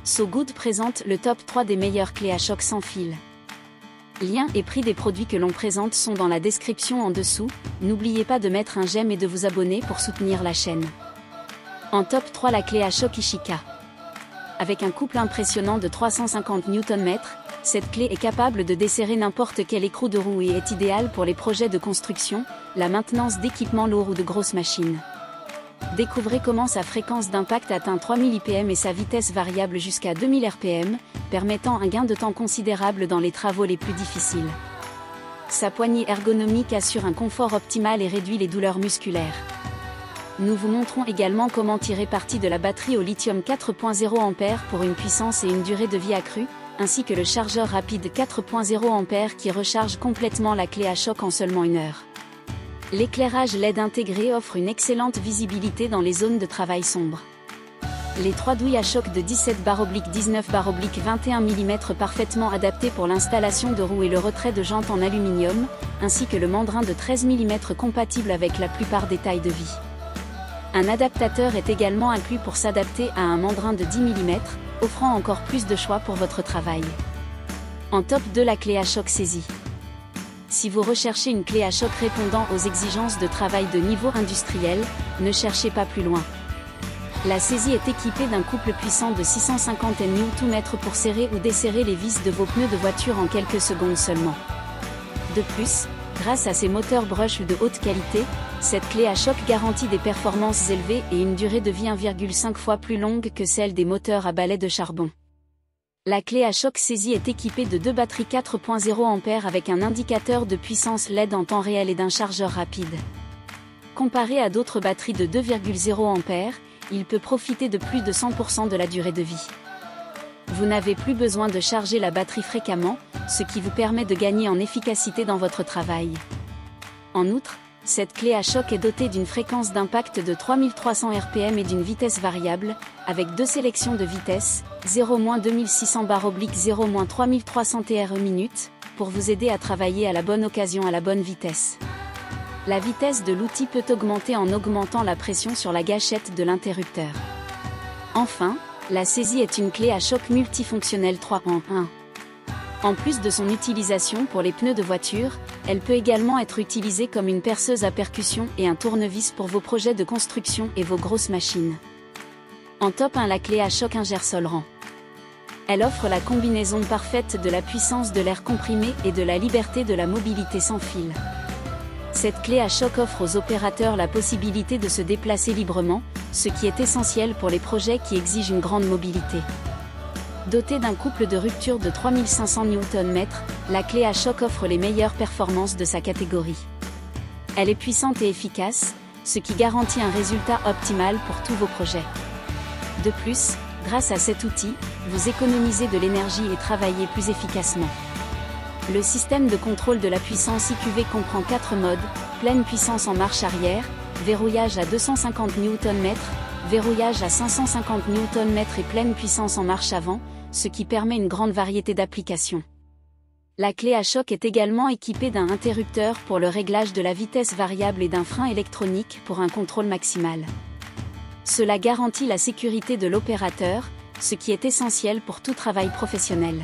SoGood présente le top 3 des meilleures clés à choc sans fil. Lien et prix des produits que l'on présente sont dans la description en dessous. N'oubliez pas de mettre un j'aime et de vous abonner pour soutenir la chaîne. En top 3, la clé à choc Ishika. Avec un couple impressionnant de 350 Nm, cette clé est capable de desserrer n'importe quel écrou de roue et est idéale pour les projets de construction, la maintenance d'équipements lourds ou de grosses machines. Découvrez comment sa fréquence d'impact atteint 3000 IPM et sa vitesse variable jusqu'à 2000 RPM, permettant un gain de temps considérable dans les travaux les plus difficiles. Sa poignée ergonomique assure un confort optimal et réduit les douleurs musculaires. Nous vous montrons également comment tirer parti de la batterie au lithium 4.0 A pour une puissance et une durée de vie accrue, ainsi que le chargeur rapide 4.0 A qui recharge complètement la clé à choc en seulement 1 heure. L'éclairage LED intégré offre une excellente visibilité dans les zones de travail sombres. Les 3 douilles à choc de 17/19/21 mm parfaitement adaptées pour l'installation de roues et le retrait de jantes en aluminium, ainsi que le mandrin de 13 mm compatible avec la plupart des tailles de vie. Un adaptateur est également inclus pour s'adapter à un mandrin de 10 mm, offrant encore plus de choix pour votre travail. En top 2, la clé à choc saisie. Si vous recherchez une clé à choc répondant aux exigences de travail de niveau industriel, ne cherchez pas plus loin. La saisie est équipée d'un couple puissant de 650 Nm pour serrer ou desserrer les vis de vos pneus de voiture en quelques secondes seulement. De plus, grâce à ses moteurs brush de haute qualité, cette clé à choc garantit des performances élevées et une durée de vie 1,5 fois plus longue que celle des moteurs à balai de charbon. La clé à choc saisie est équipée de 2 batteries 4.0 A avec un indicateur de puissance LED en temps réel et d'un chargeur rapide. Comparé à d'autres batteries de 2,0 A, il peut profiter de plus de 100% de la durée de vie. Vous n'avez plus besoin de charger la batterie fréquemment, ce qui vous permet de gagner en efficacité dans votre travail. En outre, cette clé à choc est dotée d'une fréquence d'impact de 3300 RPM et d'une vitesse variable, avec 2 sélections de vitesse, 0-2600/0-3300 TRE/minute, pour vous aider à travailler à la bonne occasion à la bonne vitesse. La vitesse de l'outil peut augmenter en augmentant la pression sur la gâchette de l'interrupteur. Enfin, la saisie est une clé à choc multifonctionnelle 3 en 1. En plus de son utilisation pour les pneus de voiture, elle peut également être utilisée comme une perceuse à percussion et un tournevis pour vos projets de construction et vos grosses machines. En top 1, la clé à choc Ingersoll-Rand. Elle offre la combinaison parfaite de la puissance de l'air comprimé et de la liberté de la mobilité sans fil. Cette clé à choc offre aux opérateurs la possibilité de se déplacer librement, ce qui est essentiel pour les projets qui exigent une grande mobilité. Dotée d'un couple de rupture de 3500 Nm, la clé à choc offre les meilleures performances de sa catégorie. Elle est puissante et efficace, ce qui garantit un résultat optimal pour tous vos projets. De plus, grâce à cet outil, vous économisez de l'énergie et travaillez plus efficacement. Le système de contrôle de la puissance IQV comprend 4 modes: pleine puissance en marche arrière, verrouillage à 250 Nm, verrouillage à 550 Nm et pleine puissance en marche avant, ce qui permet une grande variété d'applications. La clé à choc est également équipée d'un interrupteur pour le réglage de la vitesse variable et d'un frein électronique pour un contrôle maximal. Cela garantit la sécurité de l'opérateur, ce qui est essentiel pour tout travail professionnel.